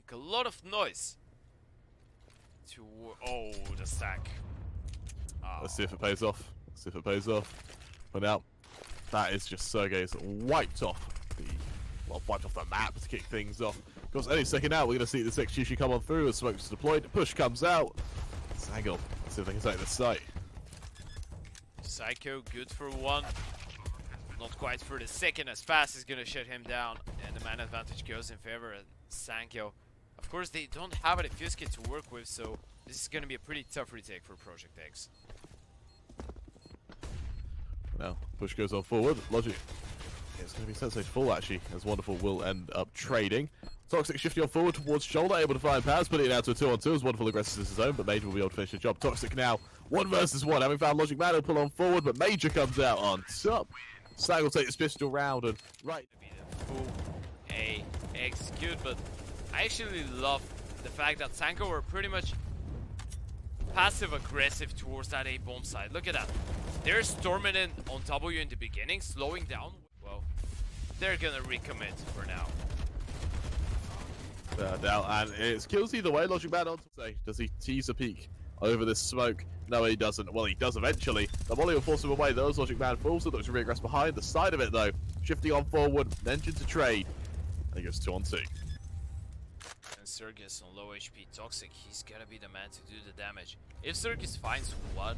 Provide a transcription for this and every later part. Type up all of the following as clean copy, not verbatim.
make a lot of noise. Oh, the stack. Oh. Let's see if it pays off. Let's see if it pays off. But now, that is just Sergej's wiped off the map to kick things off. Of course, any second now, we're going to see this execution come on through as smoke's deployed. Push comes out. Sangal, let's see if they can take the site. Psycho, good for one. Not quite for the second, as Fast is going to shut him down. And the man advantage goes in favor of Sangal. Of course, they don't have a defuse kit to work with, so this is going to be a pretty tough retake for Project X. Now, push goes on forward. Logic. It's going to be SENSEi full, actually, as Wonderful will end up trading. Toxic shifting on forward towards shoulder, able to find Paz, putting it out to a 2-on-2 as Wonderful aggresses his own, but Major will be able to finish the job. Toxic now, 1 versus 1, having found Logic Man, he'll pull on forward, but Major comes out on top. Sang will take this pistol round and right. Full A execute, but I actually love the fact that Sangal were pretty much passive aggressive towards that A bomb side. Look at that. They're storming in on W in the beginning, slowing down. Well, they're gonna recommit for now. Now, and it's kills either way. Logic Man on say, does he tease a peek over this smoke? No, he doesn't. Well, he does eventually. The volley will force him away. Those Logic Man falls, so looks to reaggress behind the side of it though. Shifting on forward, ngiN to trade. And he goes 2-on-2. And Sergiz on low HP Toxic, he's gonna be the man to do the damage. If Sergiz finds one,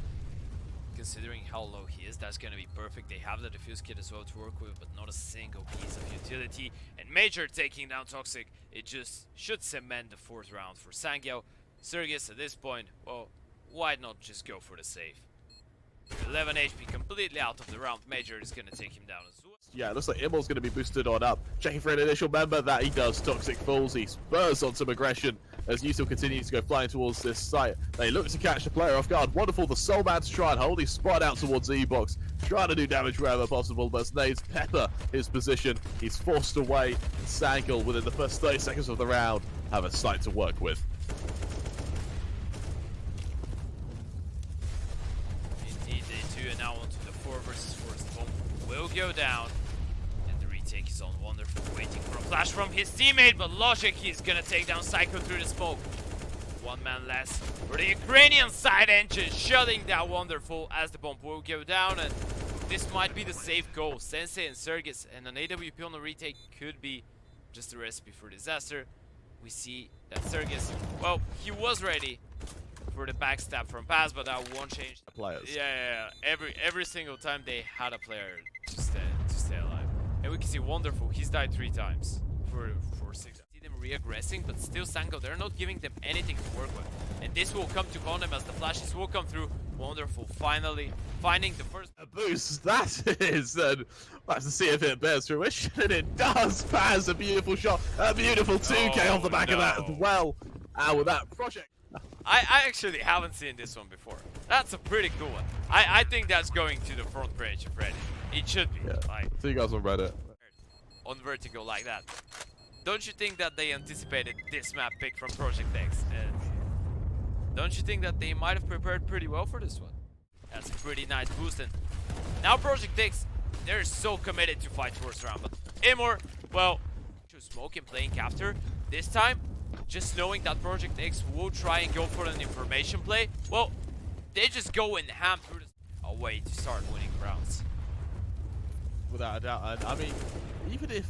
considering how low he is, that's gonna be perfect. They have the defuse kit as well to work with, but not a single piece of utility. And Major taking down Toxic, it just should cement the 4th round for Sangal. Sergiz at this point, well, why not just go for the save? 11 HP completely out of the round. Major is gonna take him down as well. Yeah, it looks like imoRR's going to be boosted on up. Checking for an initial member, that he does. Toxic falls, he spurs on some aggression as Yusuf continues to go flying towards this site. They look to catch the player off guard. Wonderful, the sole man to try and hold. He's spotted out towards E-Box, trying to do damage wherever possible, but Nades pepper his position. He's forced away. Sangal, within the first 30 seconds of the round, have a site to work with. Indeed, they do, and now onto the 4 versus 4 bomb will go down. Take is on Wonderful, waiting for a flash from his teammate, but Logic, he's gonna take down Psycho through the smoke. 1 man less for the Ukrainian side engine, shutting down Wonderful as the bomb will go down, and this might be the safe goal. SENSEi and Sergiz, and an AWP on the retake could be just a recipe for disaster. We see that Sergiz, well, he was ready for the backstab from Paz, but that won't change. Players. Yeah. Every single time they had a player to stay alive. And we can see Wonderful, he's died 3 times for 6. See them re-aggressing, but still Sangal, they're not giving them anything to work with. And this will come to haunt them as the flashes will come through. Wonderful, finally finding the first boost. That is, and let's see if it bears fruition. And it does. Paz, a beautiful shot, a beautiful 2K off the back of that as well. And with that project. I actually haven't seen this one before. That's a pretty cool one. I think that's going to the front page of Reddit. It should be. Yeah. Like, see you guys on Reddit. On vertical like that. Don't you think that they anticipated this map pick from Project X? And don't you think that they might have prepared pretty well for this one? That's a pretty nice boost. And now Project X, they're so committed to fight towards round. But imoRRR, well, to smoke and playing after. This time, just knowing that Project X will try and go for an information play, well, they just go in ham through a way to start winning rounds. Without a doubt, and I mean, even if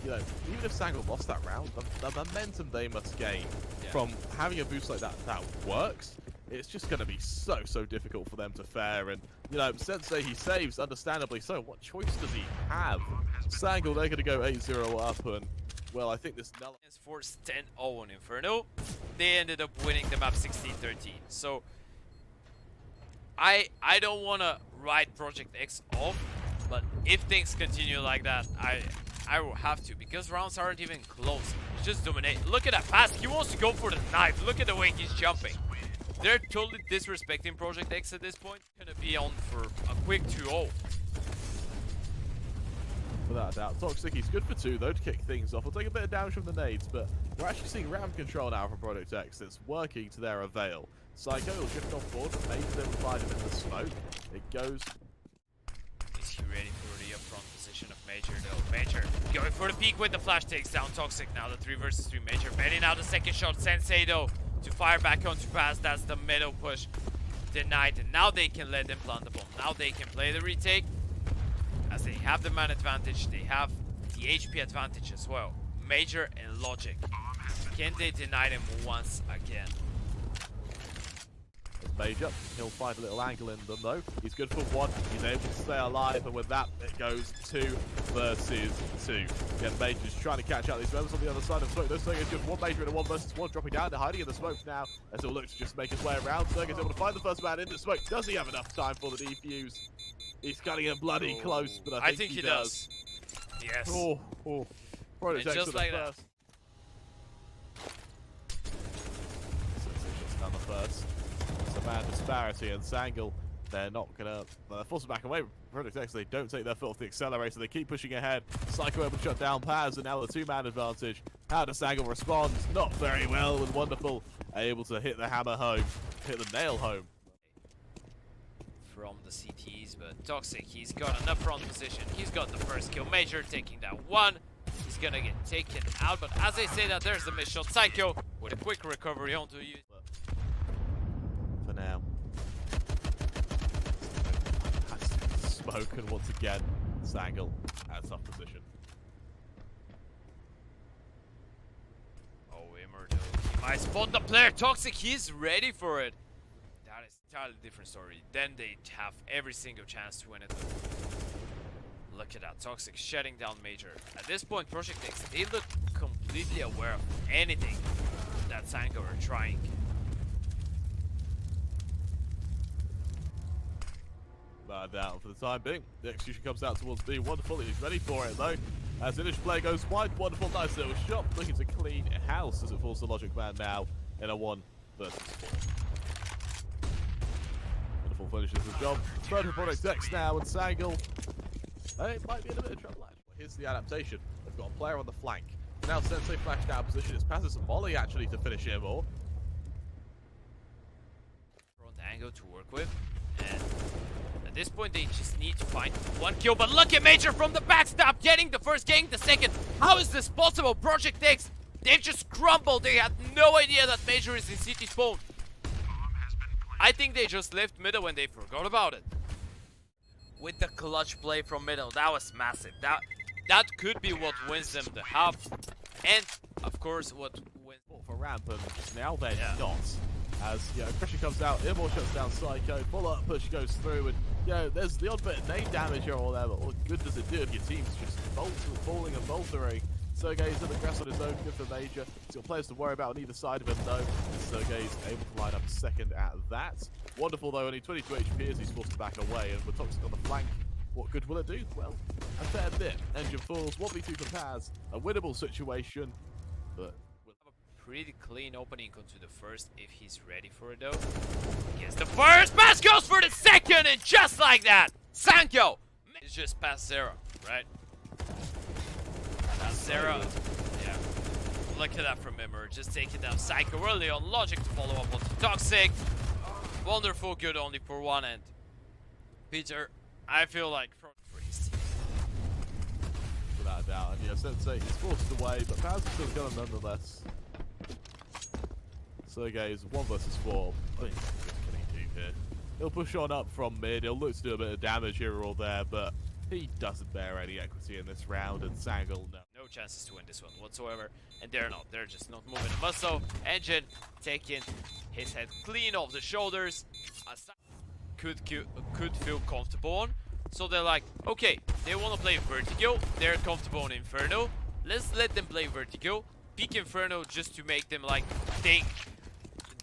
Sangal lost that round, the momentum they must gain from having a boost like that works, it's just going to be so difficult for them to fare. And SENSEi, he saves, understandably so. What choice does he have? Sangal, they're going to go 8-0 up, and well, I think this is forced 10-0 on Inferno. They ended up winning the map 16-13. So I don't want to write Project X off. But if things continue like that, I will have to, because rounds aren't even close. It's just dominate. Look at that pass. He wants to go for the knife. Look at the way he's jumping. They're totally disrespecting Project X at this point. Gonna be on for a quick 2-0. Without a doubt. Toxic, he's good for 2 though to kick things off. We'll take a bit of damage from the nades, but we're actually seeing ramp control now from Project X. It's working to their avail. Psycho will shift on forward, but maybe they will find him in the smoke. It goes. Is he ready for the upfront position of Major? Major though. Major going for the peek with the flash, takes down Toxic. Now the 3 versus 3 Major. Betting out the second shot. SENSEi though to fire back onto pass. That's the middle push. Denied. And now they can let them plant the bomb. Now they can play the retake. As they have the man advantage, they have the HP advantage as well. Major and Logic. Can they deny them once again? Major, he'll find a little angle in them though. He's good for 1, he's able to stay alive, and with that it goes 2 versus 2. Again, Major's trying to catch out these members on the other side of smoke. This thing is just 1 Major and a 1 versus 1, dropping down. They're hiding in the smoke now as he'll look to just make his way around. Sergej is able to find the first man in the smoke. Does he have enough time for the defuse? He's cutting it bloody close, but I think he does. Yes. Probably just like that. Down the first. It's a bad disparity, and Sangal, they're not gonna. They're forced back away. Project they don't take their foot off the accelerator. They keep pushing ahead. Psycho able to shut down Paz, and now the 2-man advantage. How does Sangal respond? Not very well, and Wonderful able to hit the hammer home, hit the nail home. From the CTs, but Toxic, he's got an up-front position. He's got the first kill. Major taking down 1. He's gonna get taken out, but as I say that, there's the miss shot. Psycho with a quick recovery onto you. For now. Smoke, and once again, Sangal at a tough position. Oh, imoRR, he might spot the player. Toxic, he's ready for it. That is entirely different story. Then they have every single chance to win it. Look at that, Toxic shutting down Major. At this point, Project X, they look completely aware of anything that Sangal are trying. Down for the time being. The execution comes out towards B. Wonderful, he's ready for it though. As initial play goes wide, Wonderful, nice little shot. Looking to clean house as it falls to Logic Man now in a 1 versus 4. Wonderful finishes the job. Third for Project X now, and Sangal. It might be in a bit of trouble actually. Here's the adaptation. They've got a player on the flank. Now SENSEi flashed out of position. It's passes a molly actually to finish imoRR. Front angle to work with, and at this point they just need to find 1 kill. But look at Major from the backstab, getting the first, getting the second. How is this possible? Project X, they've just crumbled. They had no idea that Major is in CT spawn. I think they just left middle when they forgot about it. With the clutch play from middle, that was massive. That could be what wins them the half, and of course what wins for ramp, and now they're not. As pressure comes out, imoRR shuts down Psycho, follow-up push goes through, and there's the odd bit of name damage here or there, but what good does it do if your team's just falling and faltering? Sergej's at the grass on his own, good for Major. He's got players to worry about on either side of him though, and Sergej's able to line up second at that. Wonderful though, only 22 HP as he's forced to back away, and with Toxic on the flank, what good will it do? Well, a fair bit. Engine falls, 1v2 for Paz, a winnable situation, but pretty clean opening onto the first if he's ready for it though. Gets the first, pass goes for the second, and just like that, Sangal is just past 0, right? Past 0, yeah. Look at that from imoRR, just taking down Psycho early on. Logic to follow up on Toxic. Wonderful, good only for 1 end. Peter, I feel like for his team. Without a doubt, and SENSEi is forced away, but Paz is still going nonetheless. Sergej's 1 versus 4. What can he do here? He'll push on up from mid. He'll look to do a bit of damage here or there, but he doesn't bear any equity in this round. And Sangal, no chances to win this one whatsoever. And they're not. They're just not moving a muscle. ngiN taking his head clean off the shoulders. Could feel comfortable on. So they're like, okay, they want to play Vertigo. They're comfortable on Inferno. Let's let them play Vertigo. Peek Inferno just to make them like think.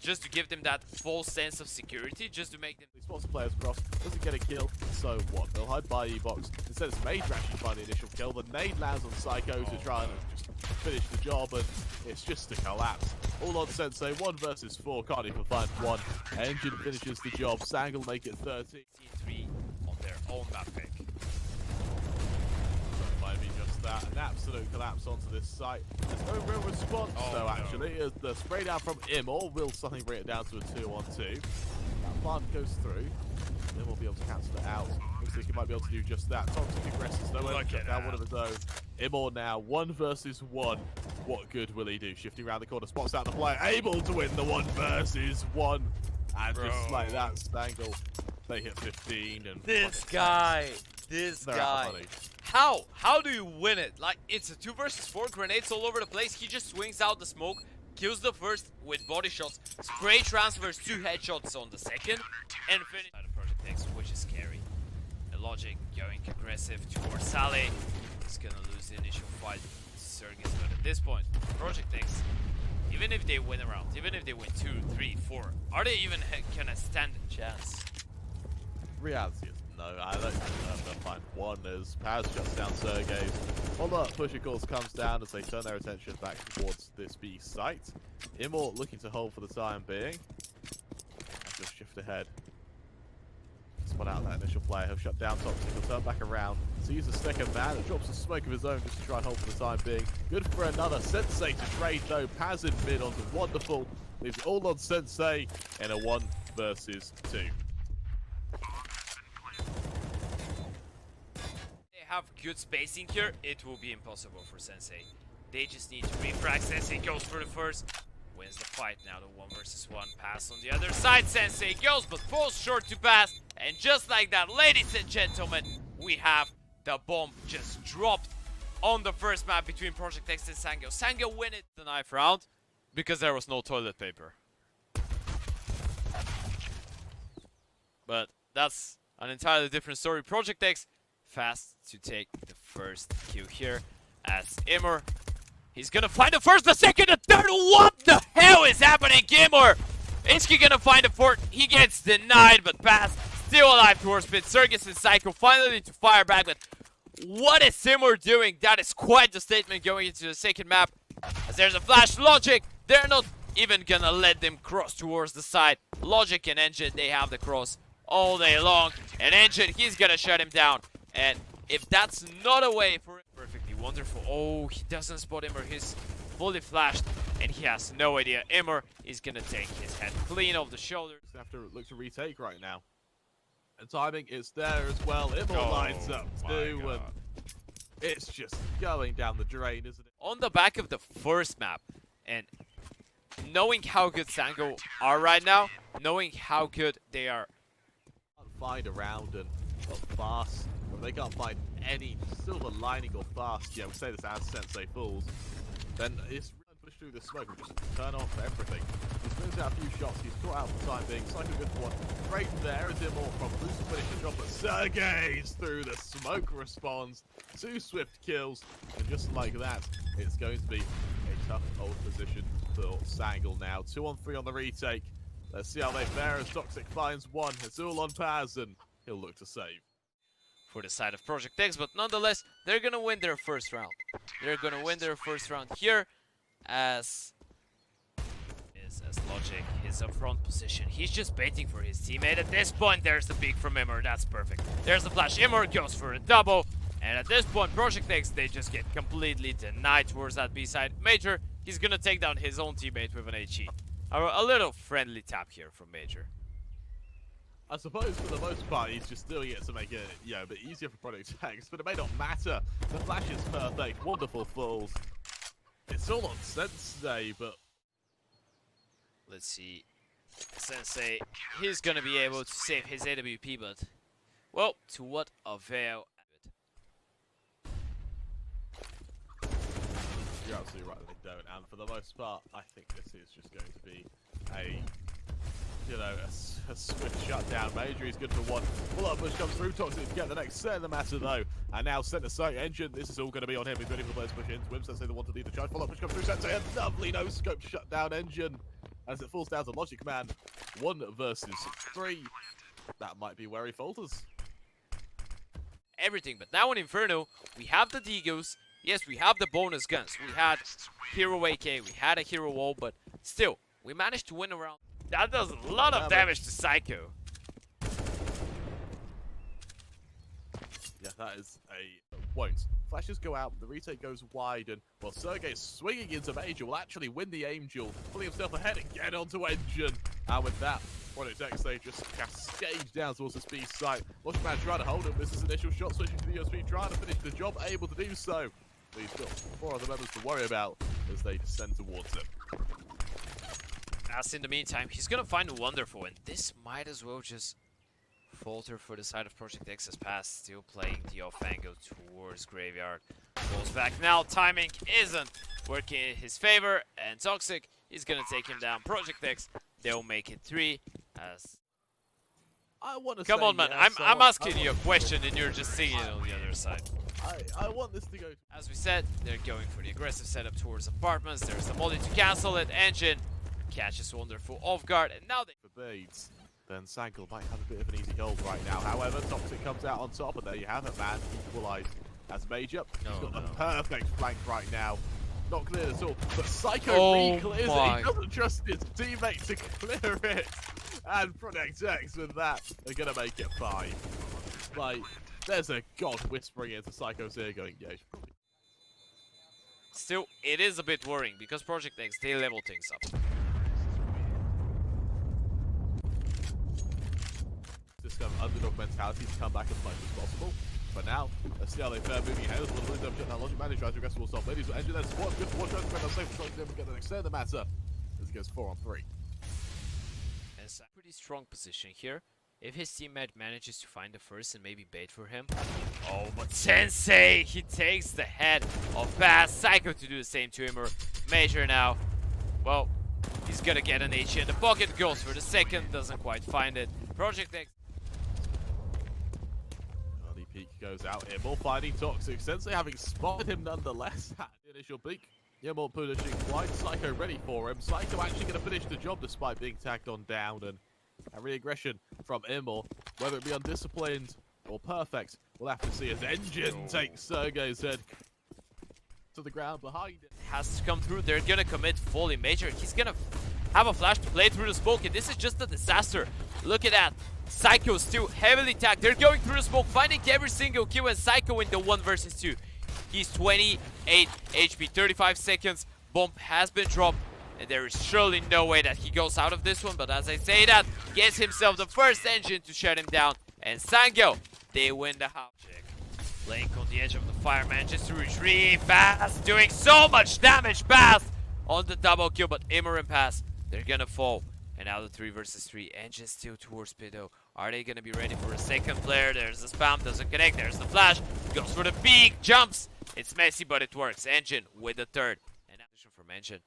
Just to give them that false sense of security, just to make them... He spots the players across, doesn't get a kill, so what? They'll hide by E-box. Instead it's Major actually find the initial kill. The nade lands on Psycho to try and just finish the job, and it's just a collapse. All on SENSEi, 1 versus 4, can't even find 1. ngiN finishes the job, Sangal make it 13. C3 on their own map pick. Might be just that, an absolute collapse onto this site. There's no real response though actually, as the spray down from imoRR will suddenly bring it down to a 2-on-2. That plant goes through, then we'll be able to cancel it out. Looks Looks like he might be able to do just that. Toxic aggressors, no way to shut down one of his own. imoRR now, 1 versus 1. What good will he do? Shifting around the corner, spots out the player, able to win the 1 versus 1. And just like that, Sangal, they hit 15 and This guy. How do you win it? Like, it's a 2 versus 4, grenades all over the place. He just swings out the smoke, kills the first with body shots, spray transfers 2 headshots on the second, and finish. Project X, which is scary. The logic going aggressive towards Sally. He's gonna lose the initial fight. Sergiz, but at this point, Project X, even if they win a round, even if they win 2, 3, 4, are they even gonna stand a chance? Reality is no, I don't think they'll find one as Paz shuts down Sergej. Follow-up push, of course, comes down as they turn their attention back towards this B site. imoRR looking to hold for the time being. Just shift ahead. Spot out that initial player, he'll shut down Toxic, he'll turn back around, sees the second man, and drops a smoke of his own just to try and hold for the time being. Good for another SENSEi to trade though, Paz in mid onto Wonderful, leaves it all on SENSEi in a 1 versus 2. Have good spacing here, it will be impossible for SENSEi. They just need to refrag. SENSEi goes for the first, wins the fight. Now the 1 versus 1 pass on the other side. SENSEi goes but falls short to pass, and just like that, ladies and gentlemen, we have the bomb just dropped on the first map between Project X and Sangal. Sangal win it the 9th round because there was no toilet paper. But that's an entirely different story. Project X fast to take the first kill here as imoRR, he's gonna find the first, the second, the third. What the hell is happening? imoRR, is he gonna find the fourth? He gets denied, but Paz still alive towards mid. Sergiz and Psycho finally to fire back, but what is imoRR doing? That is quite the statement going into the second map, as there's a flash. Logic, they're not even gonna let them cross towards the side. Logic and ngiN, they have the cross all day long, and ngiN, he's gonna shut him down. And if that's not a way for it, perfectly wonderful. Oh, he doesn't spot imoRR. He's fully flashed, and he has no idea. imoRR is gonna take his head clean off the shoulders. Have to look to retake right now. And timing is there as well. imoRR lines up too, and it's just going down the drain, isn't it? On the back of the first map, and knowing how good Sangal are right now, knowing how good they are. Can't find around and fast. They can't find any silver lining or fast. Yeah, we say this as SENSEi falls. Then it's push through the smoke and just turn off everything. He's moved out a few shots. He's caught out for the time being. Psycho good for one. Great there is imoRR from boost to finish the job, but Sergej through the smoke responds. 2 swift kills, and just like that, it's going to be a tough old position for Sangal now. 2 on 3 on the retake. Let's see how they fare as Toxic finds one. It's all on Paz, and he'll look to save For the side of Project X, but nonetheless, they're gonna win their first round. They're gonna win their first round here, as Logic is up front position. He's just baiting for his teammate. At this point, there's the peek from imoRR. That's perfect. There's the flash. imoRR goes for a double, and at this point, Project X, they just get completely denied towards that B side. Major, he's gonna take down his own teammate with an HE. A little friendly tap here from Major. I suppose for the most part he's just doing it to make it, you know, a bit easier for Project X, but it may not matter. The flash is perfect, wonderful falls. It's all on SENSEi, but let's see. SENSEi, he's gonna be able to save his AWP, but well, to what avail? You're absolutely right that they don't, and for the most part, I think this is just going to be a, you know, a swift shutdown. Major is good for one. Follow-up push comes through. Toxic to get the next set of the matter though. And now SENSEi ngiN. This is all going to be on him. He's ready for those push ins. SENSEi the one to lead the charge. Follow-up push comes through. SENSEi a lovely no scope to shut down ngiN as it falls down to Logic Man. 1 versus 3. That might be where he falters. Everything, but now in Inferno, we have the deagles. Yes, we have the bonus guns. We had Hero AK, we had a Hero Wall, but still, we managed to win a round. That does a lot of damage to Psycho. Yeah, that is a won't. Flashes go out, the retake goes wide, and while Sergej swinging into Major will actually win the aim duel, pulling himself ahead and get onto ngiN. And with that, Project they just cascade down towards the speed site. Lushman trying to hold him, misses initial shot, switching to the USB, trying to finish the job, able to do so. But he's got 4 other members to worry about as they descend towards him. As in the meantime, he's gonna find Wonderful, and this might as well just falter for the side of Project X's pass. Still playing the off angle towards Graveyard. Goes back now, timing isn't working in his favor, and Toxic is gonna take him down. Project X, they'll make it 3 as... I want to Come on, man, yes, I'm asking you a question and you're just singing it on the other side. I want this to go... As we said, they're going for the aggressive setup towards apartments. There's the molly to cancel it. ngiN catches Wonderful off guard, and now they... For Bades, then Sangal might have a bit of an easy hold right now. However, Toxic comes out on top, and there you have it, man. Equalized as Major. He's got the perfect flank right now. Not clear at all, but Psycho re-clears it. He doesn't trust his teammate to clear it. And Project X with that, they're going to make it 5. Like, there's a god whispering into Psycho's ear going, yeah, Still, it is a bit worrying because Project X, they level things up. This kind of underdog mentality to come back as much as possible. But now, let's see how they fare moving ahead. As well as them now, Logic Manage tries to aggressive stop ladies, but ngiN then supports good for one tries to make safe trying to get the extend the matter as it goes 4-on-3. It's a pretty strong position here. If his teammate manages to find the first and maybe bait for him. Oh, but SENSEi, he takes the head of Pass. Psycho to do the same to him, or Major now. Well, he's gonna get an HE in the pocket, goes for the second, doesn't quite find it. Project X. Early peek goes out. imoRR finding Toxic. SENSEi having spotted him nonetheless. At the initial peek. imoRR punishing wide. Psycho ready for him. Psycho actually going to finish the job despite being tagged on down. And a re-aggression from imoRR, whether it be undisciplined or perfect, we'll have to see as ngiN takes Sergej's head to the ground behind it. Has to come through. They're going to commit fully. Major, he's going to have a flash to play through the smoke, and this is just a disaster. Look at that. Psycho still heavily tagged. They're going through the smoke, finding every single kill, and Psycho in the 1 versus 2. He's 28 HP, 35 seconds. Bomb has been dropped, and there is surely no way that he goes out of this one. But as I say that, gets himself the first ngiN to shut him down. And Sangal, they win the house. Link on the edge of the fire, manages to retrieve fast, doing so much damage. Pass on the double kill, but imoRR and Pass, they're gonna fall. And now the 3 versus 3. ngiN still towards Pido. Are they gonna be ready for a second player? There's the spam, doesn't connect. There's the flash, goes for the peak, jumps. It's messy, but it works. ngiN with the 3rd. And now from ngiN.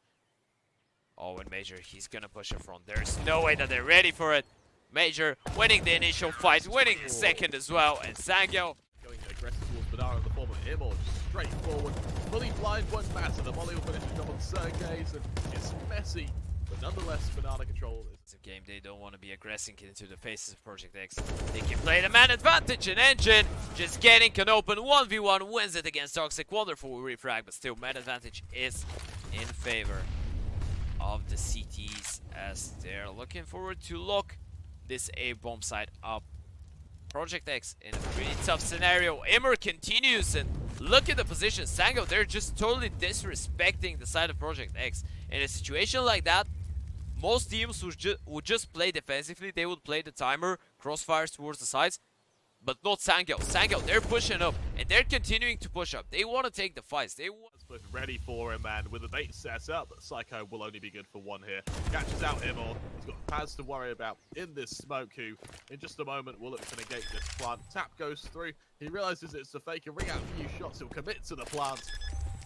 Oh, and Major, he's gonna push it front. There's no way that they're ready for it. Major winning the initial fight, winning the second as well. And Sangal going aggressive towards Banana in the form of imoRR, just straight forward. Fully blind won't matter. The volley will finish the job on Sergej's, and it's messy, but nonetheless, Banana control is. It's a game they don't want to be aggressing into the faces of Project X. They can play the man advantage, and ngiN just getting can open 1v1, wins it against Toxic. Wonderful refrag, but still man advantage is in favor of the CTs as they're looking forward to lock this A bomb site up. Project X in a pretty tough scenario. imoRR continues, and look at the position. Sangal, they're just totally disrespecting the side of Project X. In a situation like that, most teams would just play defensively. They would play the timer, crossfires towards the sides, but not Sangal. Sangal, they're pushing up, and they're continuing to push up. They want to take the fights. They want. Ready for him, and with the bait set up, Psycho will only be good for 1 here. Catches out imoRR. He's got pads to worry about in this smoke, who in just a moment will look to negate this plant. Tap goes through. He realizes it's a fake and ring out a few shots. He'll commit to the plant.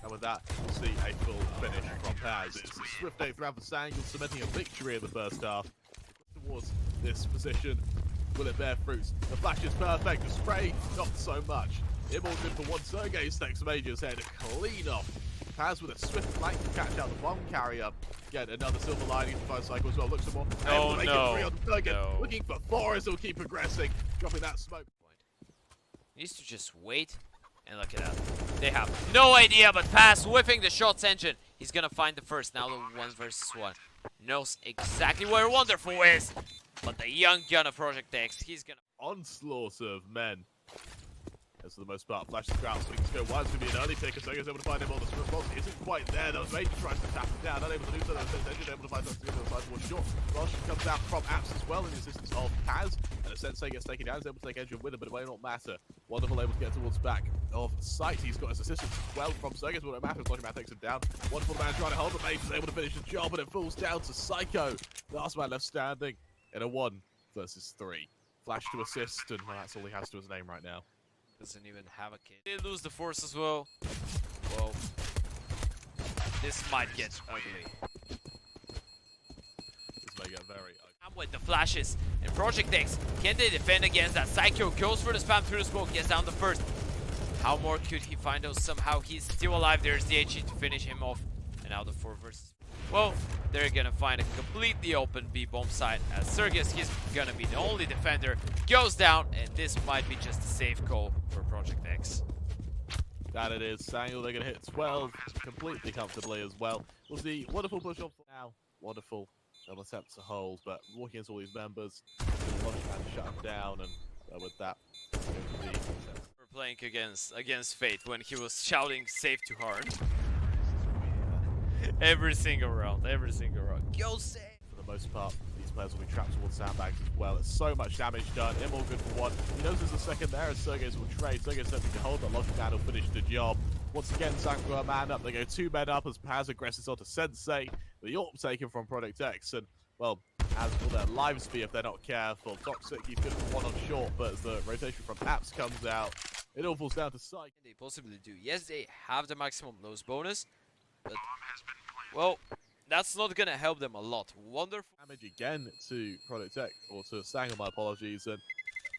And with that, we'll see a full finish from Paz. It's a swift day round for Sangal, cementing a victory in the first half. Towards this position, will it bear fruits? The flash is perfect. The spray, not so much. imoRR good for 1. Sergej takes Major's head. Clean off. Paz with a swift flank to catch out the bomb carrier. Get another silver lining to find Cycle as well. Looks some more. Oh, no. Looking for 4 as he'll keep progressing. Dropping that smoke. Needs to just wait and look at that. They have no idea, but Pass whiffing the shots ngiN. He's gonna find the first. Now the 1 versus 1. Knows exactly where Wonderful is. But the young gun of Project X, he's gonna. Onslaught of men. As defenders for the most part. Flashes go out, swings go wide. It's going to be an early pick, and Sergej's able to find him on the response. He isn't quite there. That was Major tries to tap him down, unable to do so. They're able to find something on the side towards short. Rush comes out from Apps as well in the assistance of Taz, and SENSEi gets taken down. He's able to take Edge with him, but it may not matter. Wonderful able to get towards back of sight. He's got his assistance as well from Sergiz, but it matters. Logic takes him down. Wonderful man trying to hold, but Mage is able to finish the job, and it falls down to Psycho. Last man left standing in a 1 versus 3. Flash to assist, and well, that's all he has to his name right now. Doesn't even have a kid. They lose the force as well. Well, this might get ugly. This may get very ugly. I'm with the flashes and Project X. Can they defend against that? Psycho goes for the spam through the smoke, gets down the first. How more could he find out? Somehow he's still alive. There's the HE to finish him off. And now the 4 versus. Well, they're gonna find a completely open B-bomb site as Sergiz, he's gonna be the only defender, goes down, and this might be just a safe call for Project X. That it is. Sangal, they're gonna hit 12 completely comfortably as well. Was the wonderful push off now. Wonderful. They'll attempt to hold, but walking into all these members, Logic man shut him down, and with that, We're playing against Fate when he was shouting "save too hard." Every single round. Go save! For the most part, these players will be trapped towards sandbags as well. It's so much damage done. imoRR good for 1. He knows there's a second there, and Sergej will trade. Sergej's hoping to hold, but Logic man will finish the job. Once again, Sangal a man up. They go 2 men up as Paz aggresses onto SENSEi. The AWP taken from Project X, and, well, as will their lives be if they're not careful. toxic, he's good for 1 on short, but as the rotation from Apps comes out, it all falls down to Psych. They possibly do. Yes, they have the maximum nose bonus, but, well, that's not gonna help them a lot. Wonderful damage again to Project X, or to Sangal, my apologies, and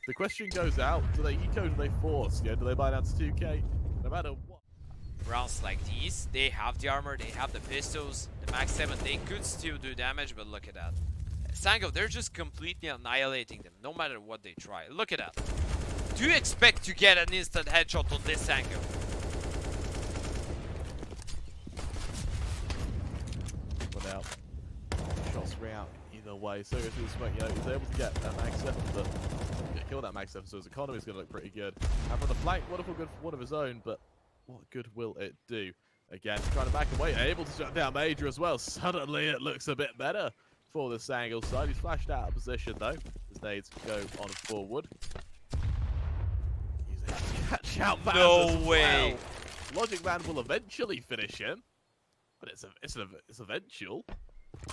the question goes out, do they eco, do they force? Yeah, do they buy down to 2k? No matter what. Rounds like these, they have the armor, they have the pistols, the max 7, they could still do damage, but look at that. Sangal, they're just completely annihilating them, no matter what they try. Look at that. Do you expect to get an instant headshot on this Sangal? But now, shots ring out either way. So if he's able to get that mag 7, but kill that mag 7, so his economy is going to look pretty good. And from the flank, wonderful good for 1 of his own, but what good will it do? Again, trying to back away, able to shut down Major as well. Suddenly it looks a bit better for the Sangal side. He's flashed out of position though. His nades go on forward. He's able to catch out Baz No as way. Well. Logic Man will eventually finish him, but it's eventual.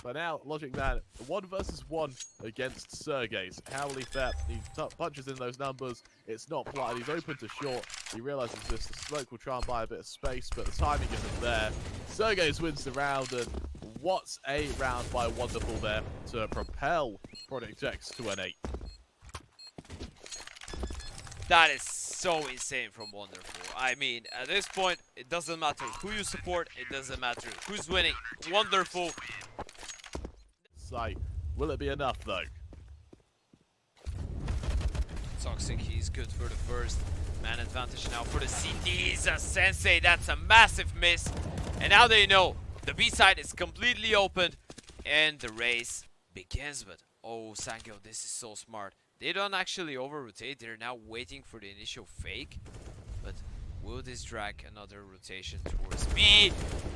But now Logic Man 1 versus 1 against Sergej. How will he fare? He punches in those numbers. It's not plotted. He's open to short. He realizes this. The smoke will try and buy a bit of space, but the timing isn't there. Sergej wins the round, and what's a round by Wonderful there to propel Project X to an 8. That is so insane from Wonderful. I mean, at this point, it doesn't matter who you support, it doesn't matter who's winning. Wonderful. Sight. Will it be enough though? Toxic, he's good for the first. Man advantage now for the CTs. SENSEi, that's a massive miss. And now they know the B side is completely opened and the race begins. But oh, Sangal, this is so smart. They don't actually over-rotate. They're now waiting for the initial fake. But will this drag another rotation towards B?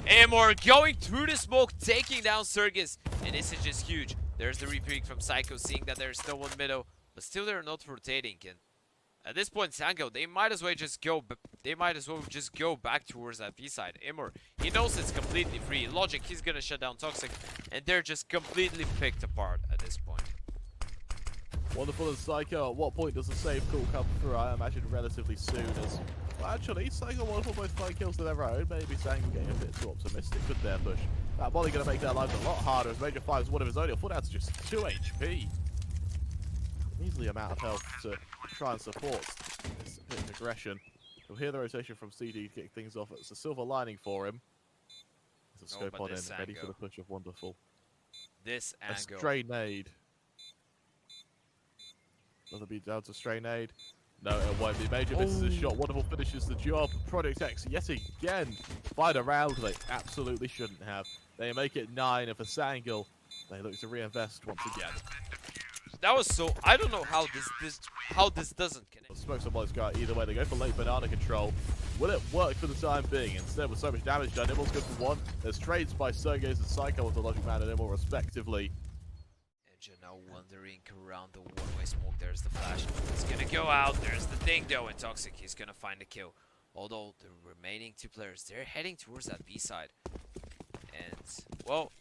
imoRR going through the smoke, taking down Sergiz. And this is just huge. There's the repeat from Psycho, seeing that there's no one middle. But still they're not rotating. And at this point, Sangal, they might as well just go back towards that B side. imoRR, he knows it's completely free. Logic, he's gonna shut down Toxic. And they're just completely picked apart at this point. Wonderful and Psycho, at what point does the save call come through? I imagine relatively soon as... Well, actually, Psycho and Wonderful both find kills to their own. Maybe Sangal getting a bit too optimistic with their push. That volley going to make their lives a lot harder as Major finds 1 of his own. He'll fall down to just 2 HP. Measly amount of health to try and support this bit of aggression. You'll hear the rotation from CD to kick things off. It's a silver lining for him. There's a scope on him, ready for the push of Wonderful. This A angle. stray nade. Will it be down to stray nade? No, it won't be. Major misses his shot. Wonderful finishes the job. Project X yet again find a round they absolutely shouldn't have. They make it 9, and for Sangal, they look to reinvest once again. That was so. I don't know how this doesn't connect. Smokes on Molly's guy. Either way, they go for late banana control. Will it work for the time being? Instead, with so much damage done, nible's good for one. There's trades by Sergej and Psycho with the Logic Man and nibble respectively. ngiN now wandering around the one-way smoke. There's the flash. He's gonna go out. There's the thing though, and Toxic. He's gonna find the kill. Although the remaining two players, they're heading towards that B side. And well,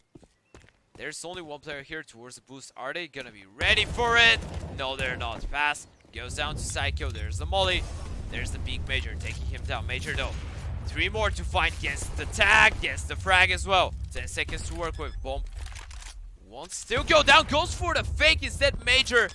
there's only one player here towards the boost. Are they gonna be ready for it? No, they're not. Pass goes down to Psycho. There's the molly. There's the peak Major taking him down. Major though. 3 more to find. Gets the tag. Gets the frag as well. 10 seconds to work with. Bomb. Won't still go down. Goes for the fake instead. Major.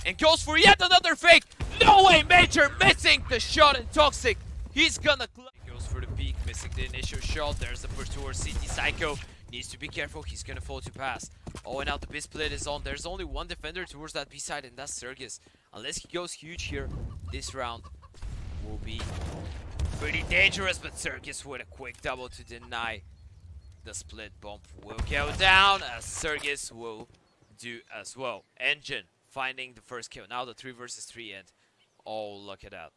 And goes for yet another fake. No way. Major missing the shot. And Toxic. He's gonna. He goes for the peak. Missing the initial shot. There's the push towards CT. Psycho. Needs to be careful. He's gonna fall to pass. Oh, and now the B split is on. There's only one defender towards that B side, and that's Sergiz. Unless he goes huge here, this round will be pretty dangerous. But Sergiz with a quick double to deny the split. Bomb will go down, as Sergiz will do as well. ngiN finding the first kill. Now the 3 versus 3 end. Oh, look at that.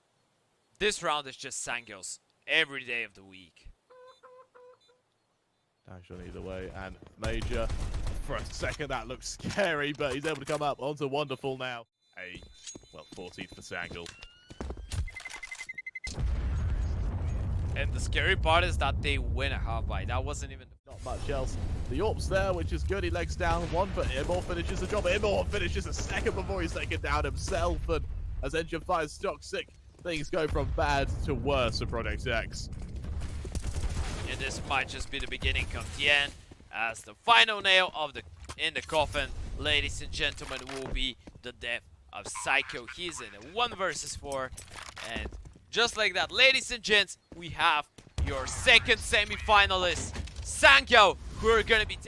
This round is just Sangal's every day of the week. Dash on either way, and Major, for a second that looks scary, but he's able to come up onto Wonderful now. 14th for Sangal. And the scary part is that they win a half by. That wasn't even... Not much else. The ropz there, which is good. He legs down one, but imoRR finishes the job. imoRR finishes a second before he's taken down himself, and as ngiN finds Toxic, things go from bad to worse for Project X. And this might just be the beginning of the end, as the final nail of in the coffin, ladies and gentlemen, will be the death of Psycho. He's in a 1 versus 4, and just like that, ladies and gents, we have your second semi-finalist, Sangal, who are gonna be taking